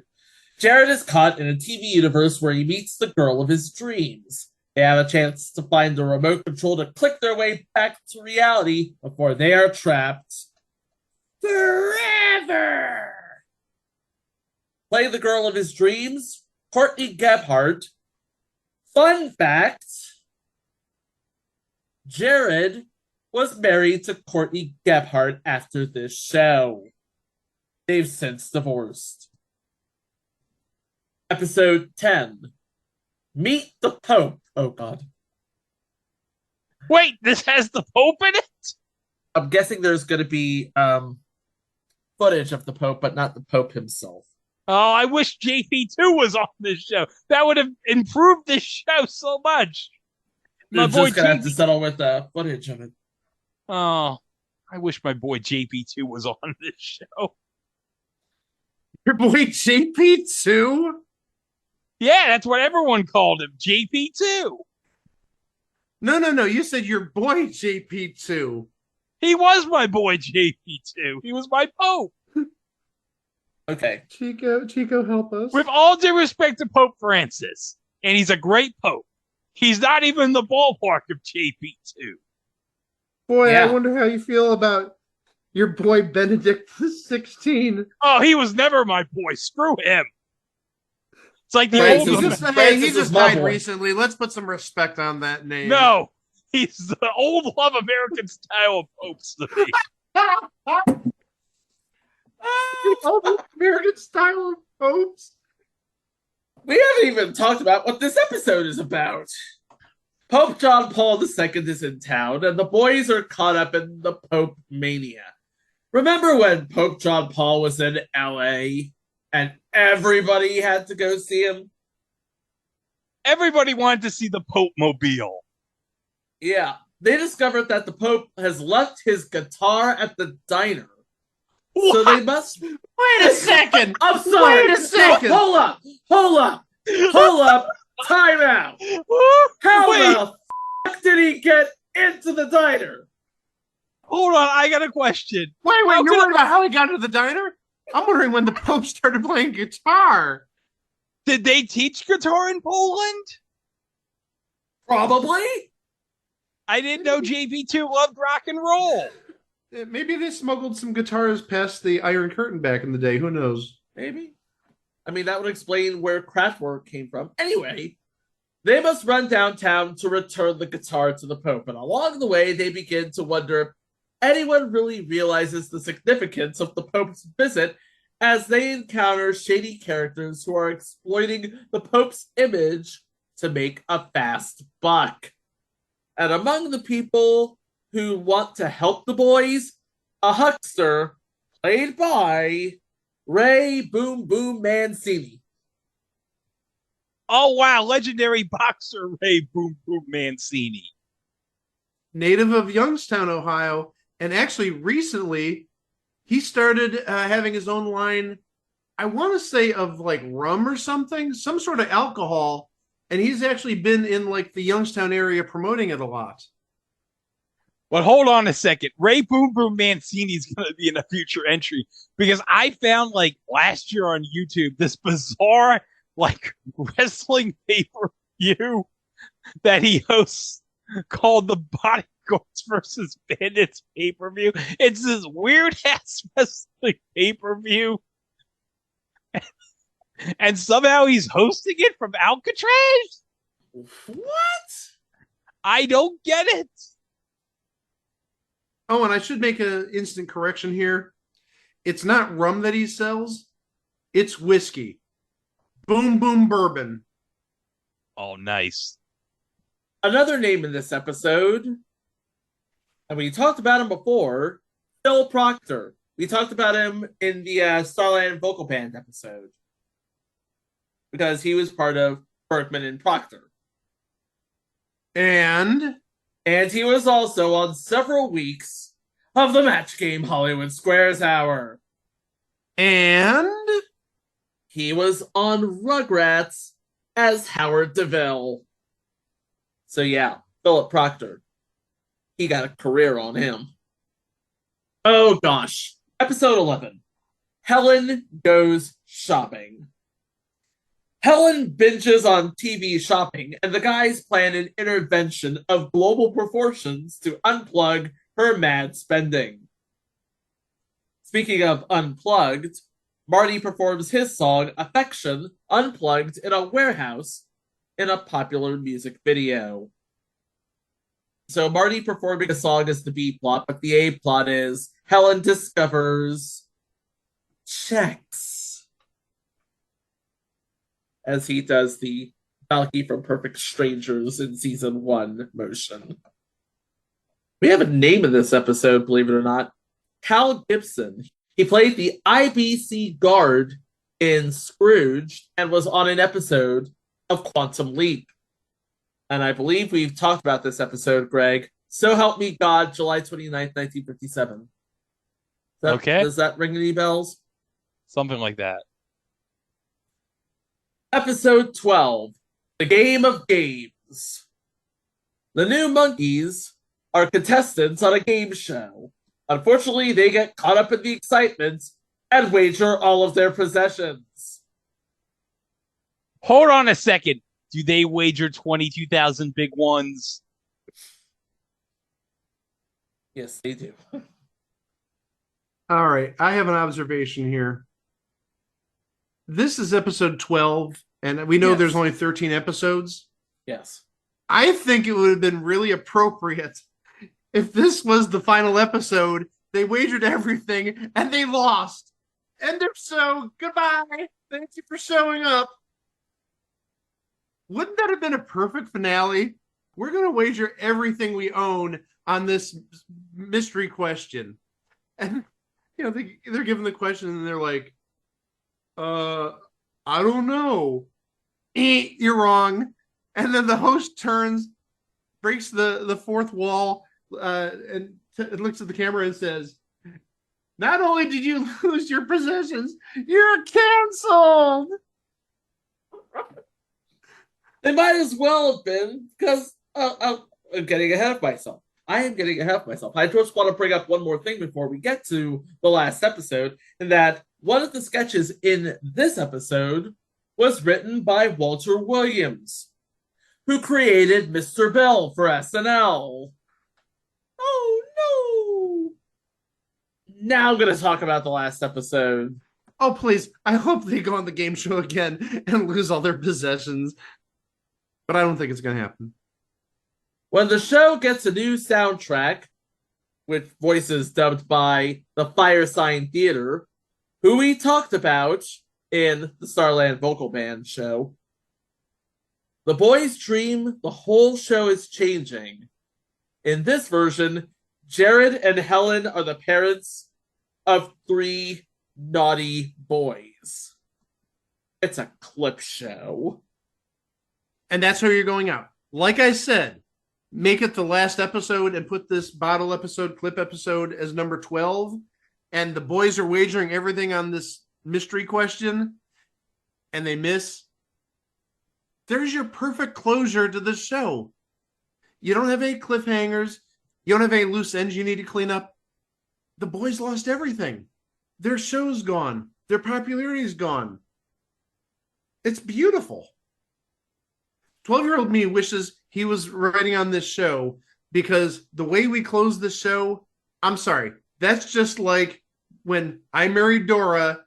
Jared is caught in a TV universe where he meets the girl of his dreams. They have a chance to find the remote control to click their way back to reality before they are trapped forever. Play the girl of his dreams, Courtney Gebhardt. Fun fact, Jared was married to Courtney Gebhardt after this show. They've since divorced. Episode 10. Meet the Pope. Oh, God. Wait, this has the Pope in it? I'm guessing there's going to be footage of the Pope, but not the Pope himself. Oh, I wish JP2 was on this show. That would have improved this show so much. You're just going to have to settle with footage of it. Oh, I wish my boy JP2 was on this show. Your boy JP2? Yeah, that's what everyone called him, JP2. No. You said your boy JP2. He was my boy JP2. He was my Pope. Okay. Chico, help us. With all due respect to Pope Francis, and he's a great pope, he's not even in the ballpark of JP2. Boy, Yeah. I wonder how you feel about your boy Benedict XVI. Oh, he was never my boy. Screw him. It's like the He just died recently. Let's put some respect on that name. No, he's the old love American style of popes to me. Old American style of popes. We haven't even talked about what this episode is about. Pope John Paul II is in town, and the boys are caught up in the Pope mania. Remember when Pope John Paul was in LA and everybody had to go see him? Everybody wanted to see the Pope Mobile. Yeah, they discovered that the Pope has left his guitar at the diner. What? So they must... Wait a second! I'm sorry! Wait a second! No, hold up! Time out! How the f*** did he get into the diner? Hold on, I got a question. Wait, you're worried about how he got into the diner? I'm wondering when the Pope started playing guitar. Did they teach guitar in Poland? Probably. I didn't know JP2 loved rock and roll. Maybe they smuggled some guitars past the Iron Curtain back in the day. Who knows? Maybe. I mean, that would explain where Kraftwerk came from. Anyway, they must run downtown to return the guitar to the Pope. And along the way, they begin to wonder if anyone really realizes the significance of the Pope's visit as they encounter shady characters who are exploiting the Pope's image to make a fast buck. And among the people who want to help the boys, a huckster played by Ray Boom Boom Mancini. Oh, wow. Legendary boxer Ray Boom Boom Mancini. Native of Youngstown, Ohio. And actually, recently, he started having his own line, I want to say of like rum or something, some sort of alcohol. And he's actually been in like the Youngstown area promoting it a lot. But hold on a second. Ray Boom Boom Mancini is going to be in a future entry because I found like last year on YouTube this bizarre like wrestling pay-per-view that he hosts called the Bodyguards versus Bandits pay-per-view. It's this weird ass wrestling pay-per-view. And somehow he's hosting it from Alcatraz? What? I don't get it. Oh, and I should make an instant correction here. It's not rum that he sells. It's whiskey. Boom Boom Bourbon. Oh, nice. Another name in this episode, and we talked about him before, Phil Proctor. We talked about him in the Starland Vocal Band episode because he was part of Berkman and Proctor. And he was also on several weeks of the Match Game Hollywood Squares Hour. And he was on Rugrats as Howard DeVille. So yeah, Philip Proctor. He got a career on him. Oh gosh. Episode 11. Helen Goes Shopping. Helen binges on TV shopping, and the guys plan an intervention of global proportions to unplug her mad spending. Speaking of unplugged, Marty performs his song Affection unplugged in a warehouse in a popular music video. So Marty performing a song is the B plot, but the A plot is Helen discovers checks as he does the Valky from Perfect Strangers in season 1 motion. We have a name in this episode, believe it or not. Cal Gibson. He played the IBC guard in Scrooge and was on an episode of Quantum Leap. And I believe we've talked about this episode, Greg. So Help Me God, July 29th, 1957. Okay. Does that ring any bells? Something like that. Episode 12, The Game of Games. The new Monkees are contestants on a game show. Unfortunately, they get caught up in the excitement and wager all of their possessions. Hold on a second. Do they wager 22,000 big ones? Yes, they do. All right, I have an observation here. This is episode 12, and we know Yes. there's only 13 episodes. Yes. I think it would have been really appropriate if this was the final episode. They wagered everything, and they lost. End of show. Goodbye. Thank you for showing up. Wouldn't that have been a perfect finale? We're going to wager everything we own on this mystery question. And, you know, they're given the question, and they're like, I don't know. You're wrong. And then the host turns, breaks the fourth wall, and looks at the camera and says, not only did you lose your possessions, you're canceled. They might as well have been, because I'm getting ahead of myself. I am getting ahead of myself. I just want to bring up one more thing before we get to the last episode, in that one of the sketches in this episode was written by Walter Williams, who created Mr. Bell for SNL. Oh no! Now I'm going to talk about the last episode. Oh, please. I hope they go on the game show again and lose all their possessions. But I don't think it's going to happen. When the show gets a new soundtrack, with voices dubbed by the Fire Sign Theater, who we talked about in the Starland Vocal Band show, the boys dream the whole show is changing. In this version, Jared and Helen are the parents of 3 naughty boys. It's a clip show. And that's how you're going out. Like I said, make it the last episode and put this bottle episode, clip episode as number 12. And the boys are wagering everything on this mystery question. And they miss. There's your perfect closure to the show. You don't have any cliffhangers. You don't have any loose ends you need to clean up. The boys lost everything. Their show's gone. Their popularity's gone. It's beautiful. 12-year-old me wishes he was writing on this show, because the way we close the show, I'm sorry, that's just like when I Married Dora,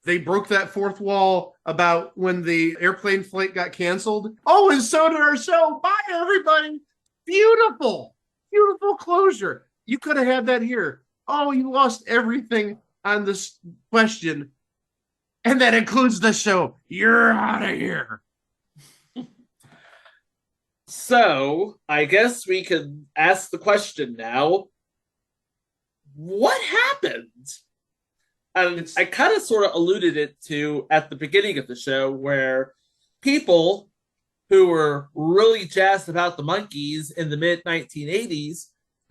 they broke that fourth wall about when the airplane flight got canceled. Oh, and so did our show. Bye, everybody. Beautiful, beautiful closure. You could have had that here. Oh, you lost everything on this question, and that includes the show. You're out of here. So, I guess we can ask the question now. What happened? And I kind of sort of alluded it to at the beginning of the show, where people who were really jazzed about the Monkees in the mid-1980s,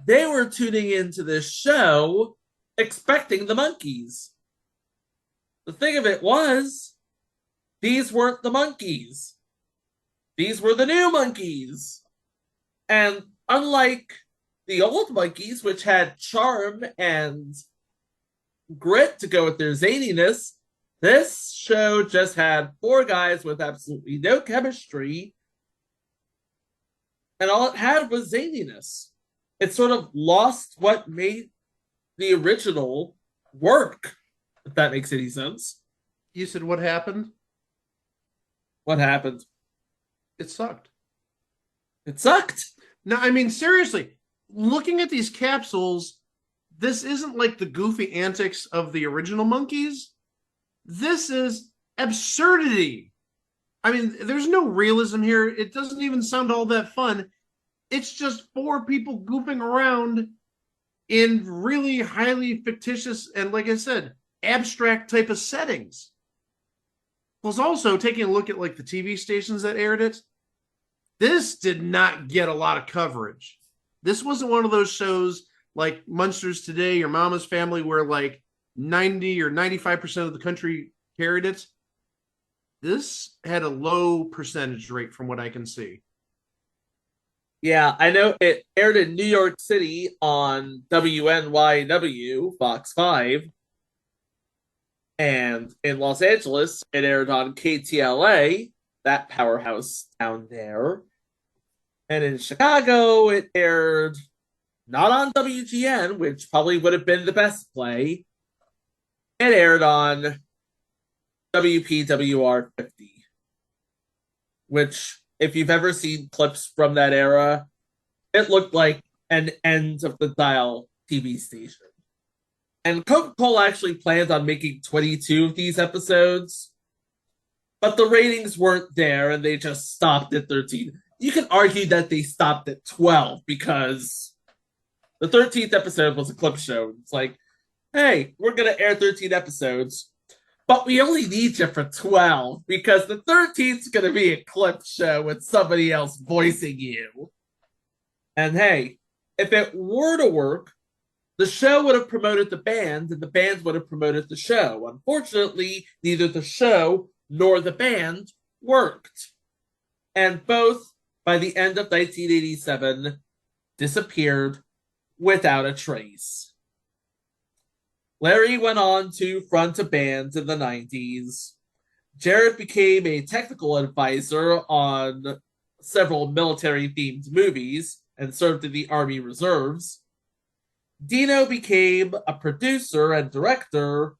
they were tuning into this show expecting the Monkees. The thing of it was, these weren't the Monkees. These were the new Monkees. And unlike the old Monkees, which had charm and grit to go with their zaniness, this show just had 4 guys with absolutely no chemistry, and all it had was zaniness. It sort of lost what made the original work, if that makes any sense. You said what happened? What happened? It sucked. It sucked. No, I mean, seriously, looking at these capsules, this isn't like the goofy antics of the original Monkees. This is absurdity. I mean, there's no realism here. It doesn't even sound all that fun. It's just 4 people goofing around in really highly fictitious and, like I said, abstract type of settings. Plus, also taking a look at like the TV stations that aired it, this did not get a lot of coverage. This wasn't one of those shows like Munsters Today or Mama's Family where like 90 or 95% of the country carried it. This had a low percentage rate from what I can see. Yeah, I know it aired in New York City on WNYW, Fox 5. And in Los Angeles, it aired on KTLA, that powerhouse down there. And in Chicago, it aired not on WGN, which probably would have been the best play. It aired on WPWR 50, which, if you've ever seen clips from that era, it looked like an end of the dial TV station. And Coca-Cola actually planned on making 22 of these episodes, but the ratings weren't there and they just stopped at 13. You can argue that they stopped at 12 because the 13th episode was a clip show. It's like, hey, we're going to air 13 episodes, but we only need you for 12 because the 13th is going to be a clip show with somebody else voicing you. And hey, if it were to work, the show would have promoted the band, and the band would have promoted the show. Unfortunately, neither the show nor the band worked. And both, by the end of 1987, disappeared without a trace. Larry went on to front a band in the 90s. Jared became a technical advisor on several military-themed movies and served in the Army Reserves. Dino became a producer and director,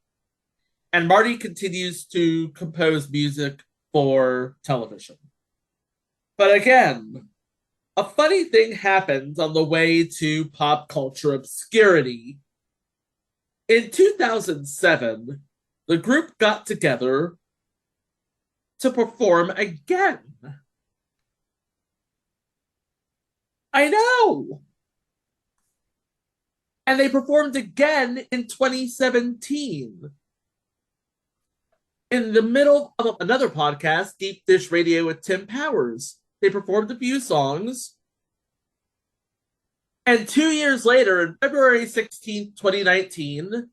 and Marty continues to compose music for television. But again, a funny thing happened on the way to pop culture obscurity. In 2007, the group got together to perform again. I know! And they performed again in 2017. In the middle of another podcast, Deep Dish Radio with Tim Powers, they performed a few songs. And 2 years later, on February 16, 2019,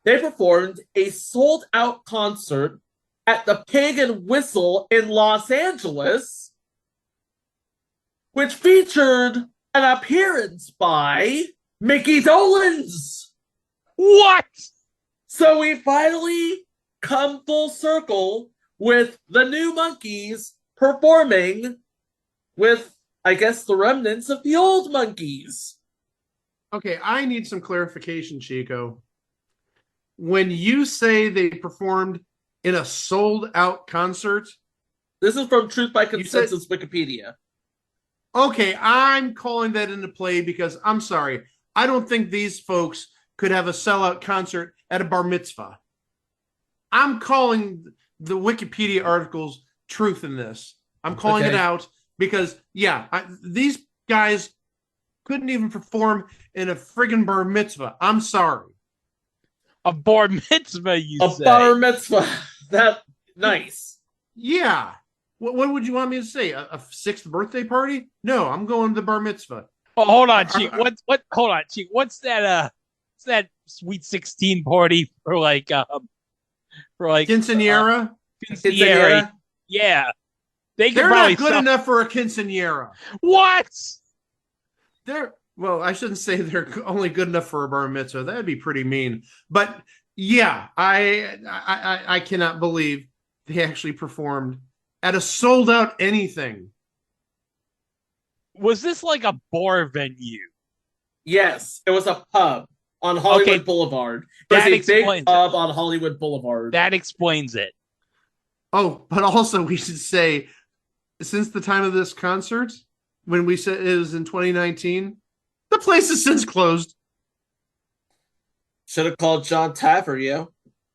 they performed a sold-out concert at the Pig and Whistle in Los Angeles, which featured an appearance by Mickey Dolenz. What? So we finally come full circle with the new Monkees performing with, I guess, the remnants of the old Monkees. Okay, I need some clarification, Chico. When you say they performed in a sold-out concert... This is from Truth by Consensus Wikipedia. Okay, I'm calling that into play because, I'm sorry, I don't think these folks could have a sellout concert at a bar mitzvah. I'm calling the Wikipedia articles truth in this. I'm calling it out because, these guys couldn't even perform in a friggin' bar mitzvah. I'm sorry. A bar mitzvah, you say? A bar mitzvah. That nice. Yeah. What would you want me to say? A sixth birthday party? No, I'm going to the bar mitzvah. Oh, hold on, Chief. Hold on, Chief. What's that? What's that Sweet 16 party for quinceañera? Quinceañera. Yeah, they're not good enough for a quinceañera. What? Well, I shouldn't say they're only good enough for a bar mitzvah. That'd be pretty mean. But yeah, I cannot believe they actually performed at a sold out anything. Was this like a bar venue? Yes, it was a pub on Hollywood Boulevard. It was a big pub on Hollywood Boulevard. That explains it. Oh, but also we should say, since the time of this concert, when we said it was in 2019, the place has since closed. Should have called John Taffer, yeah?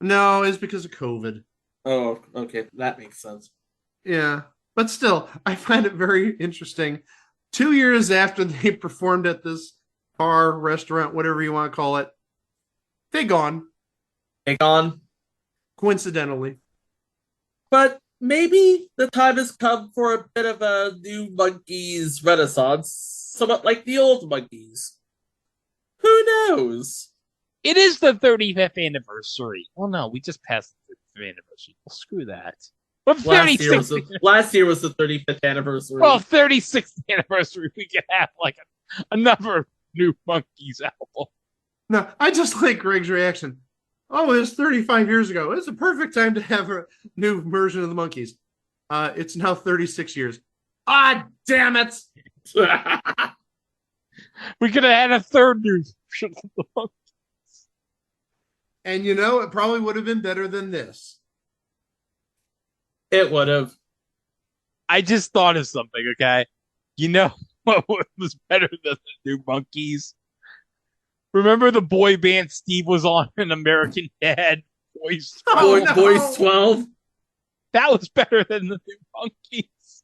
No, it's because of COVID. Oh, okay. That makes sense. Yeah, but still, I find it very interesting. 2 years after they performed at this bar, restaurant, whatever you want to call it, they gone. They gone. Coincidentally. But maybe the time has come for a bit of a new Monkees renaissance, somewhat like the old Monkees. Who knows? It is the 35th anniversary. Well, no, we just passed the 35th anniversary. Well, screw that. Well, last year was the 35th anniversary. Well, 36th anniversary, we could have like another new Monkees album. No, I just like Greg's reaction. Oh, it was 35 years ago. It's a perfect time to have a new version of the Monkees. It's now 36 years. Ah, damn it! We could have had a third new version of the Monkees. And you know, it probably would have been better than this. It would have. I just thought of something, okay? You know what was better than the new Monkees? Remember the boy band Steve was on in American Dad? Boys 12? Boys 12? That was better than the new Monkees.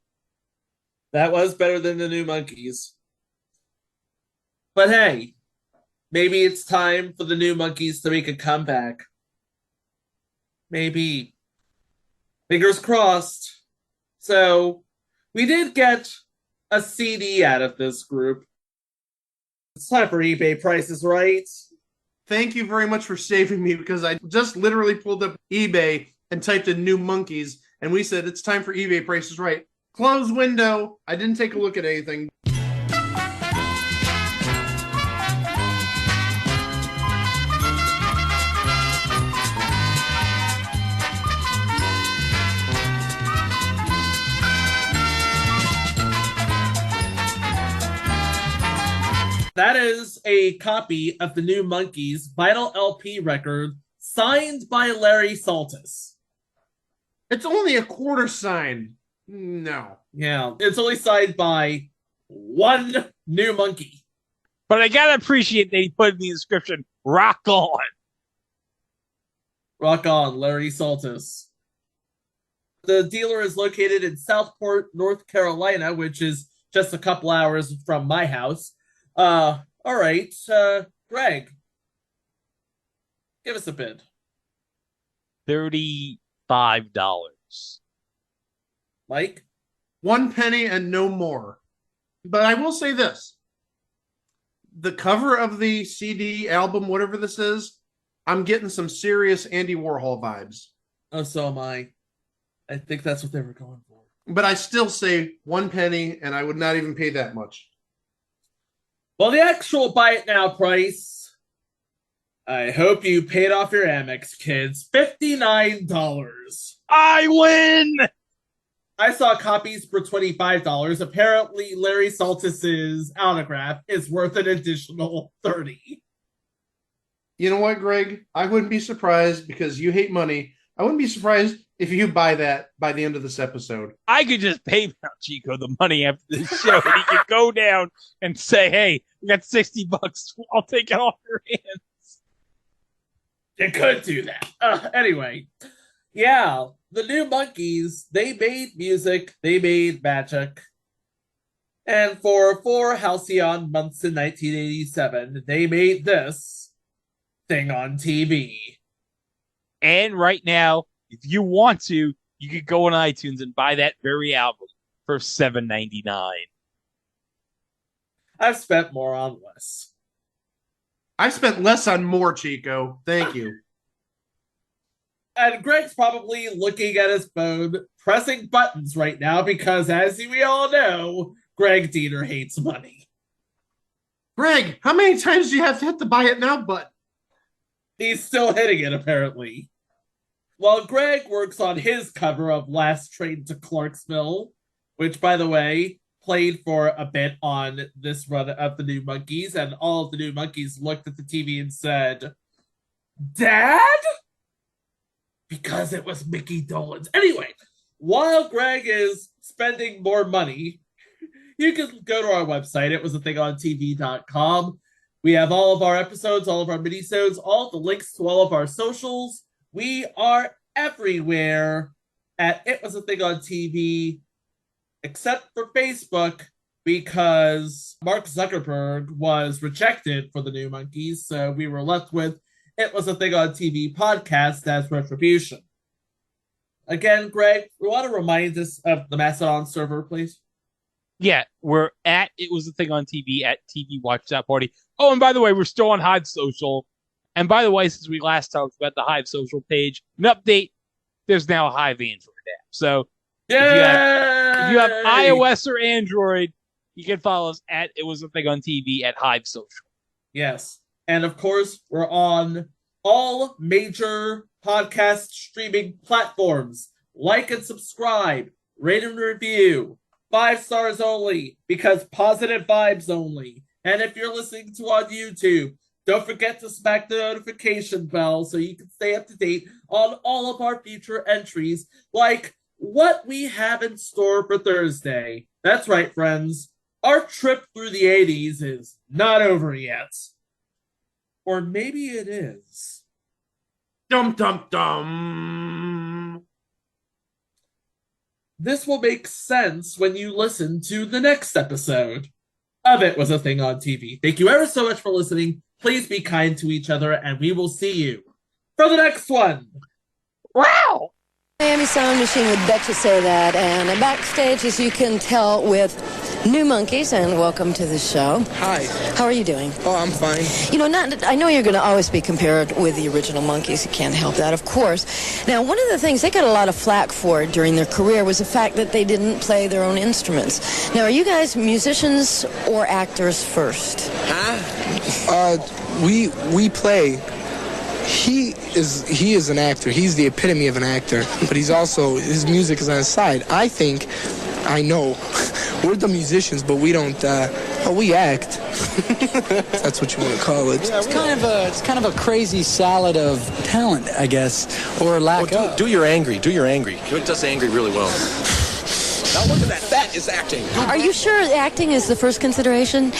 That was better than the new Monkees. But hey, maybe it's time for the new Monkees to make a comeback. Maybe. Fingers crossed. So, we did get a CD out of this group. It's time for eBay prices, right? Thank you very much for saving me, because I just literally pulled up eBay and typed in new Monkees, and we said it's time for eBay prices right. Close window. I didn't take a look at anything. That is a copy of the new Monkees vinyl LP record signed by Larry Saltis. It's only a quarter signed. No. Yeah, it's only signed by one new Monkee. But I gotta appreciate that he put in the inscription, rock on. Rock on, Larry Saltis. The dealer is located in Southport, North Carolina, which is just a couple hours from my house. All right, Greg, give us a bid. $35. Mike? 1 penny and no more. But I will say this. The cover of the CD, album, whatever this is, I'm getting some serious Andy Warhol vibes. Oh, so am I. I think that's what they were going for. But I still say 1 penny, and I would not even pay that much. Well, the actual buy it now price, I hope you paid off your Amex, kids. $59. I win! I saw copies for $25. Apparently, Larry Saltis' autograph is worth an additional $30. You know what, Greg? I wouldn't be surprised, because you hate money. I wouldn't be surprised if you buy that by the end of this episode. I could just pay Chico the money after this show, and he could go down and say, hey, we got $60. I'll take it off your hands. You could do that. Anyway, yeah, the new Monkees, they made music, they made magic. And for 4 halcyon months in 1987, they made this thing on TV. And right now, if you want to, you could go on iTunes and buy that very album for $7.99. I've spent more on less. I spent less on more, Chico. Thank you. And Greg's probably looking at his phone, pressing buttons right now, because as we all know, Greg Diener hates money. Greg, how many times do you have to hit the buy it now button? He's still hitting it, apparently. While Greg works on his cover of Last Train to Clarksville, which, by the way, played for a bit on this run of the new Monkees, and all of the new Monkees looked at the TV and said, Dad? Because it was Mickey Dolenz. Anyway, while Greg is spending more money, you can go to our website, itwasathingontv.com. We have all of our episodes, all of our minisodes, all the links to all of our socials. We are everywhere at It Was a Thing on TV, except for Facebook, because Mark Zuckerberg was rejected for the new Monkees, so we were left with It Was a Thing on TV podcast as retribution. Again, Greg, we want to remind us of the Mastodon server, please. Yeah, we're at It Was a Thing on TV at TV Watch That Party. Oh, and by the way, we're still on Hive Social. And by the way, since we last talked about the Hive Social page, an update, there's now a Hive Android app. So if you have iOS or Android, you can follow us at It Was a Thing on TV at Hive Social. Yes. And of course, we're on all major podcast streaming platforms. Like and subscribe, rate and review. 5 stars only, because positive vibes only. And if you're listening to on YouTube, don't forget to smack the notification bell so you can stay up to date on all of our future entries, like what we have in store for Thursday. That's right, friends. Our trip through the 80s is not over yet. Or maybe it is. Dum dum dum. This will make sense when you listen to the next episode of It Was a Thing on TV. Thank you ever so much for listening. Please be kind to each other, and we will see you for the next one. Wow! Miami Sound Machine would bet you say that. And backstage, as you can tell, with new Monkees, and welcome to the show. Hi. How are you doing? Oh, I'm fine. You know, I know you're going to always be compared with the original Monkees. You can't help that, of course. Now, one of the things they got a lot of flack for during their career was the fact that they didn't play their own instruments. Now, are you guys musicians or actors first? Huh? We play. He is an actor. He's the epitome of an actor, but he's also, his music is on his side. I know, we're the musicians, but we don't, we act. That's what you want to call it. Yeah, it's kind of a crazy salad of talent, I guess, or lack of. Do your angry. It does angry really well. Now look at that. That is acting. Are you sure acting is the first consideration?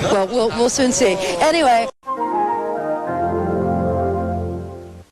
Well, we'll soon see. Anyway.